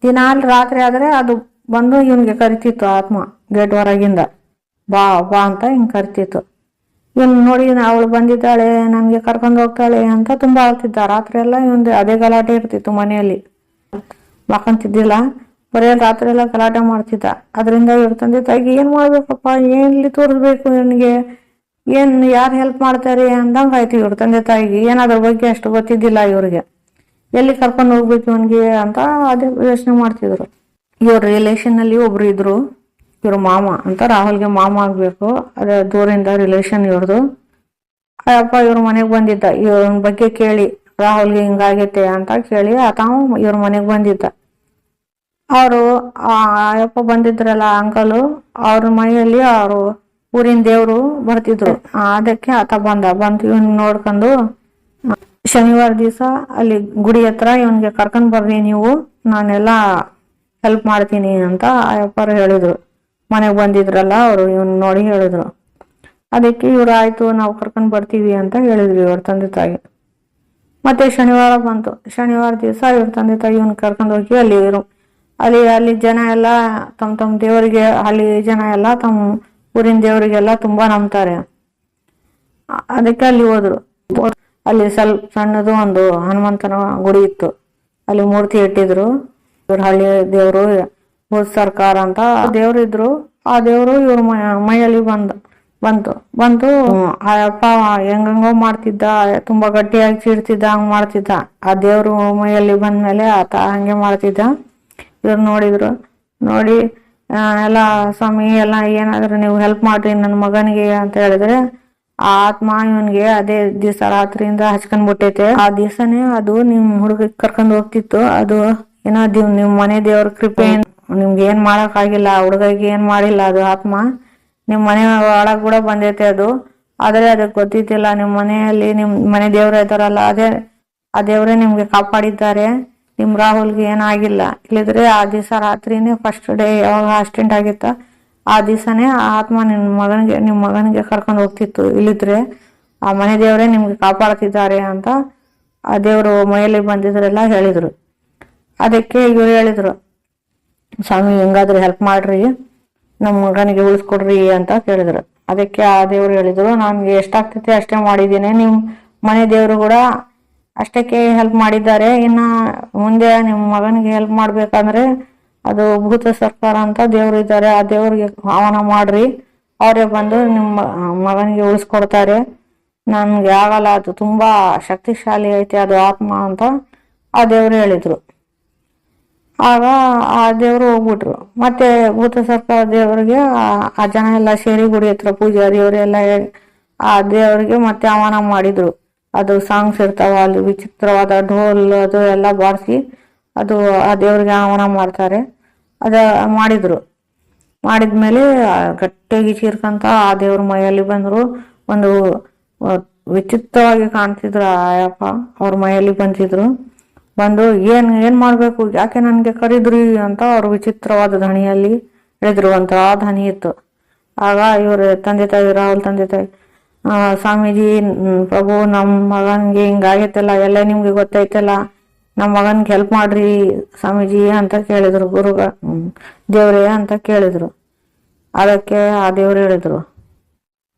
ದಿನಾಲ್ ರಾತ್ರಿ ಆದ್ರೆ ಅದು ಬಂದು ಇವನ್ಗೆ ಕರಿತಿತ್ತು ಆತ್ಮ ಗೇಟ್ ಹೊರಗಿಂದ, ಬಾ ಅಂತ ಹಿಂಗ್ ಕರಿತಿತ್ತು. ಇವನ್ ನೋಡಿ ಅವಳು ಬಂದಿದ್ದಾಳೆ, ನನ್ಗೆ ಕರ್ಕೊಂಡು ಹೋಗ್ತಾಳೆ ಅಂತ ತುಂಬಾ ಅಳ್ತಿದ್ದ. ರಾತ್ರಿ ಎಲ್ಲ ಇವನ್ ಅದೇ ಗಲಾಟೆ ಇರ್ತಿತ್ತು ಮನೆಯಲ್ಲಿ, ಮಕ್ಕಂತಿದ್ದಿಲ್ಲ, ಬರೀ ರಾತ್ರಿ ಎಲ್ಲ ಗಲಾಟೆ ಮಾಡ್ತಿದ್ದ. ಅದರಿಂದ ಇವ್ರ ತಂದೆ ತಾಯಿಗೆ ಏನ್ ಮಾಡ್ಬೇಕಪ್ಪ, ಏನ್ಲಿ ತೋರಿಸ್ಬೇಕು ಇವನ್ಗೆ, ಯಾರು ಹೆಲ್ಪ್ ಮಾಡ್ತಾರೆ ಅಂದಂಗ ಆಯ್ತು ಇವ್ರ ತಂದೆ ತಾಯಿಗೆ. ಏನಾದ್ರ ಬಗ್ಗೆ ಅಷ್ಟು ಗೊತ್ತಿದ್ದಿಲ್ಲ ಇವ್ರಿಗೆ, ಎಲ್ಲಿ ಕರ್ಕೊಂಡು ಹೋಗ್ಬೇಕು ಇವನ್ಗೆ ಅಂತ ಅದೇ ಯೋಚನೆ ಮಾಡ್ತಿದ್ರು. ಇವ್ರ ರಿಲೇಷನ್ ಅಲ್ಲಿ ಒಬ್ರು ಇದ್ರು, ಇವ್ರ ಮಾಮ ಅಂತ, ರಾಹುಲ್ಗೆ ಮಾಮ ಆಗ್ಬೇಕು, ಅದೇ ದೂರಿಂದ ರಿಲೇಷನ್ ಇವ್ರದು. ಅಯ್ಯಪ್ಪ ಇವ್ರ ಮನೆಗ್ ಬಂದಿದ್ದ, ಇವ್ರ ಬಗ್ಗೆ ಕೇಳಿ ರಾಹುಲ್ಗೆ ಹಿಂಗಾಗೈತೆ ಅಂತ ಕೇಳಿ ತಾವು ಇವ್ರ ಮನೆಗ್ ಬಂದಿದ್ದ. ಅವರು ಅಯ್ಯಪ್ಪ ಬಂದಿದ್ರಲ್ಲ ಅಂಕಲು, ಅವ್ರ ಮನೆಯಲ್ಲಿ ಅವರು ಊರಿನ ದೇವ್ರು ಬರ್ತಿದ್ರು. ಅದಕ್ಕೆ ಬಂದು ಇವನ್ ನೋಡ್ಕೊಂಡು ಶನಿವಾರ ದಿವಸ ಅಲ್ಲಿ ಗುಡಿ ಹತ್ರ ಇವನ್ಗೆ ಕರ್ಕೊಂಡ್ ಬರ್ರಿ ನೀವು, ನಾನೆಲ್ಲ ಹೆಲ್ಪ್ ಮಾಡ್ತೀನಿ ಅಂತ ಅಯ್ಯಪ್ಪರು ಹೇಳಿದ್ರು. ಮನೆಗ್ ಬಂದಿದ್ರಲ್ಲ ಅವರು ಇವನ್ ನೋಡಿ ಹೇಳಿದ್ರು. ಅದಕ್ಕೆ ಇವ್ರು ಆಯ್ತು ನಾವು ಕರ್ಕೊಂಡ್ ಬರ್ತೀವಿ ಅಂತ ಹೇಳಿದ್ರು ಇವ್ರ ತಂದೆ ತಾಯಿ. ಮತ್ತೆ ಶನಿವಾರ ಬಂತು. ಶನಿವಾರ ದಿವಸ ಇವ್ರ ತಂದೆ ತಾಯಿ ಇವನ್ ಕರ್ಕೊಂಡು ಹೋಗಿ ಅಲ್ಲಿ ಜನ ಎಲ್ಲ ತಮ್ಮ ದೇವರಿಗೆ, ಹಳ್ಳಿ ಜನ ಎಲ್ಲ ತಮ್ಮ ಊರಿನ ದೇವರಿಗೆಲ್ಲ ತುಂಬಾ ನಂಬ್ತಾರೆ. ಅದಕ್ಕೆ ಅಲ್ಲಿ ಹೋದ್ರು. ಅಲ್ಲಿ ಸ್ವಲ್ಪ ಸಣ್ಣದು ಒಂದು ಹನುಮಂತನ ಗುಡಿ ಇತ್ತು, ಅಲ್ಲಿ ಮೂರ್ತಿ ಇಟ್ಟಿದ್ರು. ಇವ್ರ ಹಳ್ಳಿ ದೇವ್ರು ಭೂತ್ ಸರ್ಕಾರ ಅಂತ ದೇವ್ರು ಇದ್ರು. ಆ ದೇವ್ರು ಇವ್ರ ಮೈಯಲ್ಲಿ ಬಂತು. ಅಪ್ಪ ಹೆಂಗಂಗೋ ಮಾಡ್ತಿದ್ದ, ತುಂಬಾ ಗಟ್ಟಿಯಾಗಿ ಚೀಡ್ತಿದ್ದ, ಹಂಗ್ ಮಾಡ್ತಿದ್ದ. ಆ ದೇವ್ರು ಮೈಯಲ್ಲಿ ಬಂದ್ಮೇಲೆ ಆತ ಹಂಗೆ ಮಾಡ್ತಿದ್ದ. ಇವ್ರು ನೋಡಿದ್ರು. ನೋಡಿ ಎಲ್ಲ ಸ್ವಾಮಿ ಎಲ್ಲ ಏನಾದ್ರು ನೀವು ಹೆಲ್ಪ್ ಮಾಡ್ರಿ ನನ್ನ ಮಗನಿಗೆ ಅಂತ ಹೇಳಿದ್ರೆ, ಆ ಆತ್ಮ ಇವನ್ಗೆ ಅದೇ ದಿವಸ ರಾತ್ರಿಯಿಂದ ಹಚ್ಕೊಂಡ್ಬಿಟ್ಟೈತೆ. ಆ ದಿವಸನೇ ಅದು ನಿಮ್ ಹುಡುಗ ಕರ್ಕೊಂಡ್ ಹೋಗ್ತಿತ್ತು. ಅದು ಏನೋ ನಿಮ್ ಮನೆ ದೇವ್ರ ಕೃಪೆ, ನಿಮ್ಗೆ ಏನ್ ಮಾಡಕ್ ಆಗಿಲ್ಲ, ಆ ಹುಡುಗಗೆ ಏನ್ ಮಾಡಿಲ್ಲ. ಅದು ಆತ್ಮ ನಿಮ್ ಮನೆ ಒಳಗ್ ಕೂಡ ಬಂದೈತೆ ಅದು. ಆದ್ರೆ ಅದಕ್ಕೆ ಗೊತ್ತಿದ್ದಿಲ್ಲ. ನಿಮ್ ಮನೆಯಲ್ಲಿ ನಿಮ್ ಮನೆ ದೇವ್ರ ಇದಾರಲ್ಲ, ಆ ದೇವ್ರೇ ನಿಮ್ಗೆ ಕಾಪಾಡಿದ್ದಾರೆ. ನಿಮ್ಮ ರಾಹುಲ್ಗೆ ಏನಾಗಿಲ್ಲ. ಇಲ್ಲಿದ್ರೆ ಆ ದಿವಸ ರಾತ್ರಿನೇ ಫಸ್ಟ್ ಡೇ ಯಾವಾಗ ಆಕ್ಸಿಡೆಂಟ್ ಆಗಿತ್ತ ಆ ದಿವಸನೇ ಆತ್ಮ ನಿಮ್ಮ ಮಗನಿಗೆ ಕರ್ಕೊಂಡು ಹೋಗ್ತಿತ್ತು. ಇಲ್ಲಿದ್ರೆ ಆ ಮನೆ ದೇವರೇ ನಿಮ್ಗೆ ಕಾಪಾಡ್ತಿದ್ದಾರೆ ಅಂತ ಆ ದೇವರು ಮೈಯಲ್ಲಿ ಬಂದಿದ್ರೆಲ್ಲ ಹೇಳಿದ್ರು. ಅದಕ್ಕೆ ಇವ್ರು ಹೇಳಿದ್ರು, ಸ್ವಾಮಿ ಹೆಂಗಾದ್ರೂ ಹೆಲ್ಪ್ ಮಾಡ್ರಿ, ನಮ್ಮ ಮಗನಿಗೆ ಉಳಿಸ್ಕೊಡ್ರಿ ಅಂತ ಕೇಳಿದ್ರು. ಅದಕ್ಕೆ ಆ ದೇವ್ರು ಹೇಳಿದ್ರು, ನನ್ಗೆ ಎಷ್ಟಾಗ್ತೈತೆ ಅಷ್ಟೇ ಮಾಡಿದ್ದೀನಿ, ನಿಮ್ಮ ಮನೆ ದೇವರು ಕೂಡ ಅಷ್ಟಕ್ಕೆ ಹೆಲ್ಪ್ ಮಾಡಿದ್ದಾರೆ. ಇನ್ನ ಮುಂದೆ ನಿಮ್ಮ ಮಗನಿಗೆ ಹೆಲ್ಪ್ ಮಾಡ್ಬೇಕಂದ್ರೆ ಅದು ಭೂತ ಸರ್ಕಾರ ಅಂತ ದೇವ್ರು ಇದ್ದಾರೆ, ಆ ದೇವ್ರಿಗೆ ಆಹ್ವಾನ ಮಾಡ್ರಿ, ಅವರೇ ಬಂದು ನಿಮ್ಮ ಮಗನಿಗೆ ಉಳಿಸ್ಕೊಡ್ತಾರೆ. ನನ್ಗೆ ಆಗಲ್ಲ, ಅದು ತುಂಬಾ ಶಕ್ತಿಶಾಲಿ ಐತೆ ಅದು ಆತ್ಮ ಅಂತ ಆ ದೇವ್ರು ಹೇಳಿದ್ರು. ಆಗ ಆ ದೇವ್ರು ಹೋಗ್ಬಿಟ್ರು. ಮತ್ತೆ ಭೂತ ಸರ್ಕಾರ ದೇವರಿಗೆ ಆ ಜನ ಎಲ್ಲ ಸೇರಿ ಗುಡಿ ಹತ್ರ ಪೂಜಾರಿ ಅವರೆಲ್ಲ ಆ ದೇವರಿಗೆ ಮತ್ತೆ ಆಹ್ವಾನ ಮಾಡಿದ್ರು. ಅದು ಸಾಂಗ್ಸ್ ಇರ್ತಾವ ಅಲ್ಲಿ, ವಿಚಿತ್ರವಾದ ಢೋಲ್ ಅದು ಎಲ್ಲ ಬಾರಿಸಿ ಅದು ಆ ದೇವ್ರಿಗೆ ಆಹ್ವಾನ ಮಾಡ್ತಾರೆ. ಅದ ಮಾಡಿದ್ರು. ಮಾಡಿದ್ಮೇಲೆ ಗಟ್ಟಿಯಾಗಿ ಚೀರ್ಕಂತ ಆ ದೇವ್ರ ಮೈಯಲ್ಲಿ ಬಂದ್ರು. ಒಂದು ವಿಚಿತ್ರವಾಗಿ ಕಾಣ್ತಿದ್ರು ಆಯಪ್ಪ, ಅವ್ರ ಮೈಯಲ್ಲಿ ಬಂದಿದ್ರು. ಬಂದು ಏನ್ ಮಾಡ್ಬೇಕು, ಯಾಕೆ ನನ್ಗೆ ಕರಿದ್ರಿ ಅಂತ ಅವ್ರು ವಿಚಿತ್ರವಾದ ಧ್ವನಿಯಲ್ಲಿ ಹೇಳಿದ್ರು. ಒಂಥರ ಧ್ವನಿ ಇತ್ತು. ಆಗ ಇವ್ರ ತಂದೆ ತಾಯಿ, ರಾಹುಲ್ ತಂದೆ ತಾಯಿ, ಸ್ವಾಮೀಜಿ ಪ್ರಭು ನಮ್ಮ ಮಗನ್ಗೆ ಹಿಂಗಾಗೈತಲ್ಲ, ಎಲ್ಲ ನಿಮ್ಗೆ ಗೊತ್ತೈತಲ್ಲ, ನಮ್ಮ ಮಗನ್ಗೆ ಹೆಲ್ಪ್ ಮಾಡ್ರಿ ಸ್ವಾಮೀಜಿ ಅಂತ ಕೇಳಿದ್ರು. ದೇವ್ರೇ ಅಂತ ಕೇಳಿದ್ರು. ಅದಕ್ಕೆ ಆ ದೇವ್ರು ಹೇಳಿದ್ರು,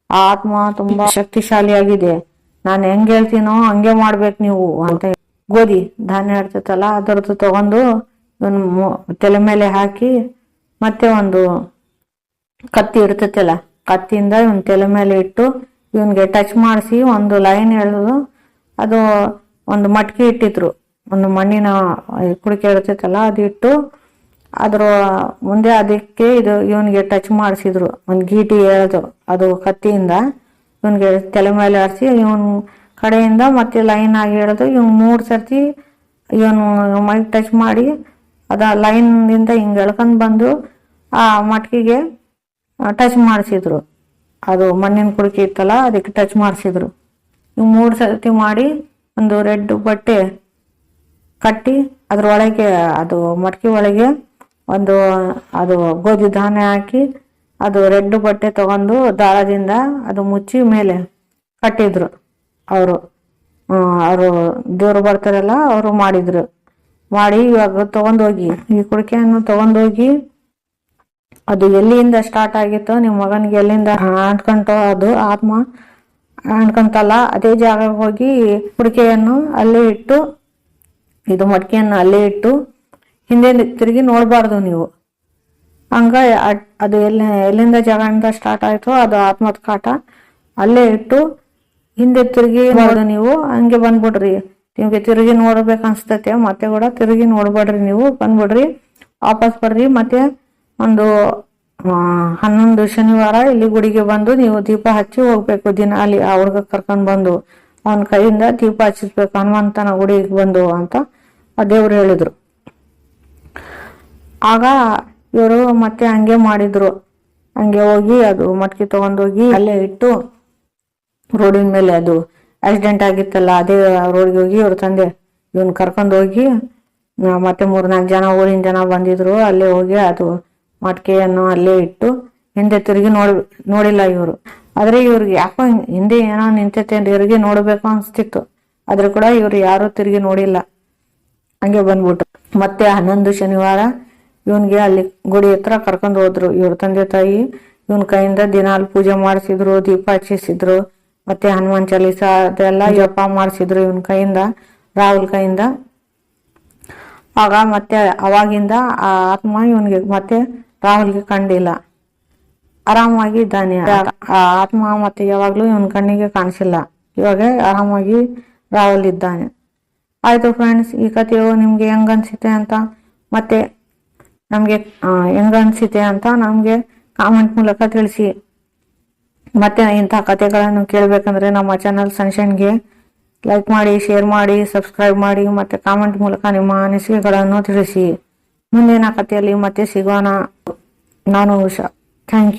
ಆ ಆತ್ಮ ತುಂಬಾ ಶಕ್ತಿಶಾಲಿಯಾಗಿದೆ, ನಾನು ಹೆಂಗ್ ಹೇಳ್ತೀನೋ ಹಂಗೆ ಮಾಡ್ಬೇಕು ನೀವು ಅಂತ. ಗೋಧಿ ಧಾನ್ಯ ಇರ್ತೈತಲ್ಲ ಅದರದ್ದು ತಗೊಂಡು ತಲೆ ಮೇಲೆ ಹಾಕಿ, ಮತ್ತೆ ಒಂದು ಕತ್ತಿ ಇರ್ತೈತಲ್ಲ ಕತ್ತಿಯಿಂದ ಇವನ್ ತಲೆ ಮೇಲೆ ಇಟ್ಟು ಇವನ್ಗೆ ಟಚ್ ಮಾಡಿಸಿ ಒಂದು ಲೈನ್ ಎಳೆದು, ಅದು ಒಂದು ಮಟ್ಕಿ ಇಟ್ಟಿದ್ರು, ಒಂದು ಮಣ್ಣಿನ ಕುಡಿಕೆ ಇರ್ತೈತಲ್ಲ ಅದು ಇಟ್ಟು ಅದ್ರ ಮುಂದೆ ಅದಕ್ಕೆ ಇದು ಇವನ್ಗೆ ಟಚ್ ಮಾಡಿಸಿದ್ರು. ಒಂದು ಗೀಟಿ ಎಳೆದು ಅದು ಕತ್ತಿಯಿಂದ ಇವನ್ಗೆ ತಲೆ ಮೇಲೆ ಆರಿಸಿ ಇವನ್ ಕಡೆಯಿಂದ ಮತ್ತೆ ಲೈನ್ ಆಗಿ ಎಳೆದು ಇವ್ನು 3 ಸರ್ತಿ ಇವನು ಮೈಕ್ ಟಚ್ ಮಾಡಿ ಅದ ಲೈನ್ದಿಂದ ಹಿಂಗೆ ಎಳ್ಕೊಂಡ್ ಬಂದು ಆ ಮಟ್ಕಿಗೆ ಟಚ್ ಮಾಡಿಸಿದ್ರು. ಅದು ಮಣ್ಣಿನ ಕುಡಿಕೆ ಇತ್ತಲ್ಲ ಅದಕ್ಕೆ ಟಚ್ ಮಾಡಿಸಿದ್ರು. ಇವ್ 3 ಸರ್ತಿ ಮಾಡಿ ಒಂದು ರೆಡ್ ಬಟ್ಟೆ ಕಟ್ಟಿ ಅದ್ರೊಳಗೆ ಅದು ಮಟ್ಕಿ ಒಳಗೆ ಒಂದು ಅದು ಗೋಧಿ ಧಾನ್ಯ ಹಾಕಿ ಅದು ರೆಡ್ ಬಟ್ಟೆ ತಗೊಂಡು ದಾರದಿಂದ ಅದು ಮುಚ್ಚಿ ಮೇಲೆ ಕಟ್ಟಿದ್ರು. ಅವರು ದೇವ್ರು ಬರ್ತಾರಲ್ಲ ಅವರು ಮಾಡಿದ್ರು. ಮಾಡಿ ಇವಾಗ ತಗೊಂಡೋಗಿ ಈ ಕುಡಿಕೆಯನ್ನು ತಗೊಂಡೋಗಿ ಅದು ಎಲ್ಲಿಂದ ಸ್ಟಾರ್ಟ್ ಆಗಿತ್ತೋ ನಿಮ್ಮ ಮಗನಿಗೆ ಎಲ್ಲಿಂದ ಅಂಟ್ಕೊಂತೋ ಅದು ಆತ್ಮ ಅಂಟ್ಕೊಂತಲ್ಲ ಅದೇ ಜಾಗ ಹೋಗಿ ಕುಡಿಕೆಯನ್ನು ಅಲ್ಲೇ ಇಟ್ಟು, ಇದು ಮಟ್ಕೆಯನ್ನು ಅಲ್ಲೇ ಇಟ್ಟು ಹಿಂದೆ ತಿರುಗಿ ನೋಡ್ಬಾರ್ದು ನೀವು. ಹಂಗ ಅದು ಎಲ್ಲಿಂದ ಜಾಗದಿಂದ ಸ್ಟಾರ್ಟ್ ಆಯ್ತೋ ಅದು ಆತ್ಮದ ಕಾಟ ಅಲ್ಲೇ ಇಟ್ಟು ಹಿಂದೆ ತಿರುಗಿ ನೋಡ್ದು ನೀವು. ಹಂಗೆ ಬಂದ್ಬಿಡ್ರಿ, ನಿಮ್ಗೆ ತಿರುಗಿ ನೋಡ್ಬೇಕು ಅನ್ಸ್ತತೆ, ಮತ್ತೆ ಕೂಡ ತಿರುಗಿ ನೋಡ್ಬೇಡ್ರಿ, ನೀವು ಬಂದ್ಬಿಡ್ರಿ, ವಾಪಸ್ ಬರ್ರಿ. ಮತ್ತೆ ಒಂದು 11 ಶನಿವಾರ ಇಲ್ಲಿ ಗುಡಿಗೆ ಬಂದು ನೀವು ದೀಪ ಹಚ್ಚಿ ಹೋಗ್ಬೇಕು. ದಿನ ಅಲ್ಲಿ ಆ ಹುಡ್ಗ ಕರ್ಕೊಂಡ್ ಬಂದು ಅವನ ಕೈಯಿಂದ ದೀಪ ಹಚ್ಚಿಸ್ಬೇಕು ಹನುಮಂತನ ಗುಡಿಗೆ ಬಂದು ಅಂತ ಆ ದೇವ್ರು ಹೇಳಿದ್ರು. ಆಗ ಇವರು ಮತ್ತೆ ಹಂಗೆ ಮಾಡಿದ್ರು. ಹಂಗೆ ಹೋಗಿ ಅದು ಮಟ್ಕಿ ತಗೊಂಡೋಗಿ ಅಲ್ಲೇ ಇಟ್ಟು ರೋಡಿನ ಮೇಲೆ, ಅದು ಆಕ್ಸಿಡೆಂಟ್ ಆಗಿತ್ತಲ್ಲ ಅದೇ ರೋಡ್ಗೆ ಹೋಗಿ ಇವ್ರ ತಂದೆ ಇವನ್ ಕರ್ಕೊಂಡ್ ಹೋಗಿ ಮತ್ತೆ 3-4 ಜನ ಊರಿನ ಜನ ಬಂದಿದ್ರು. ಅಲ್ಲೇ ಹೋಗಿ ಅದು ಮಟ್ಕೆಯನ್ನು ಅಲ್ಲೇ ಇಟ್ಟು ಹಿಂದೆ ತಿರುಗಿ ನೋಡಿಲ್ಲ ಇವರು. ಆದ್ರೆ ಇವ್ರಿಗೆ ಯಾಕೋ ಹಿಂದೆ ಏನೋ ನಿಂತೈತೆ ಇವ್ರಿಗೆ ನೋಡ್ಬೇಕು ಅನ್ಸ್ತಿತ್ತು, ಆದ್ರೆ ಕೂಡ ಇವ್ರು ಯಾರು ತಿರುಗಿ ನೋಡಿಲ್ಲ, ಹಂಗೆ ಬಂದ್ಬಿಟ್ರು. ಮತ್ತೆ 11 ಶನಿವಾರ ಇವನ್ಗೆ ಅಲ್ಲಿ ಗುಡಿ ಹತ್ರ ಕರ್ಕೊಂಡ್ ಹೋದ್ರು. ಇವ್ರ ತಂದೆ ತಾಯಿ ಇವನ್ ಕೈಯಿಂದ ದಿನಾಲ್ ಪೂಜೆ ಮಾಡಿಸಿದ್ರು, ದೀಪ ಹಚ್ಚಿಸಿದ್ರು, ಮತ್ತೆ ಹನುಮಾನ್ ಚಾಲೀಸ ಅದೆಲ್ಲ ಜಪ ಮಾಡಿಸಿದ್ರು ಇವನ್ ಕೈಯಿಂದ, ರಾಹುಲ್ ಕೈಯಿಂದ. ಆಗ ಮತ್ತೆ ಅವಾಗಿಂದ ಆ ಆತ್ಮ ಇವನ್ಗೆ ಮತ್ತೆ ರಾಹುಲ್ಗೆ ಕಂಡಿಲ್ಲ, ಆರಾಮಾಗಿ ಇದ್ದಾನೆ. ಆ ಆತ್ಮ ಮತ್ತೆ ಯಾವಾಗ್ಲೂ ಇವನ್ ಕಣ್ಣಿಗೆ ಕಾಣಿಸಿಲ್ಲ, ಇವಾಗ ಆರಾಮಾಗಿ ರಾಹುಲ್ ಇದ್ದಾನೆ. ಆಯ್ತು ಫ್ರೆಂಡ್ಸ್, ಈ ಕಥೆಯು ನಿಮ್ಗೆ ಹೆಂಗ ಅನ್ಸಿತೆ ಅಂತ ಮತ್ತೆ ನಮ್ಗೆ ಹೆಂಗ ಅನ್ಸಿತೆ ಅಂತ ನಮ್ಗೆ ಕಾಮೆಂಟ್ ಮೂಲಕ ತಿಳಿಸಿ. ಮತ್ತೆ ಇಂಥ ಕಥೆಗಳನ್ನು ಕೇಳ್ಬೇಕಂದ್ರೆ ನಮ್ಮ ಚಾನಲ್ ಸನ್ಶೈನ್ಗೆ ಲೈಕ್ ಮಾಡಿ, ಶೇರ್ ಮಾಡಿ, ಸಬ್ಸ್ಕ್ರೈಬ್ ಮಾಡಿ, ಮತ್ತೆ ಕಾಮೆಂಟ್ ಮೂಲಕ ನಿಮ್ಮ ಅನಿಸಿಕೆಗಳನ್ನು ತಿಳಿಸಿ. ಮುಂದಿನ ಕಥೆಯಲ್ಲಿ ಮತ್ತೆ ಸಿಗೋಣ. ನಾನು ಉಷಾ. Thank you.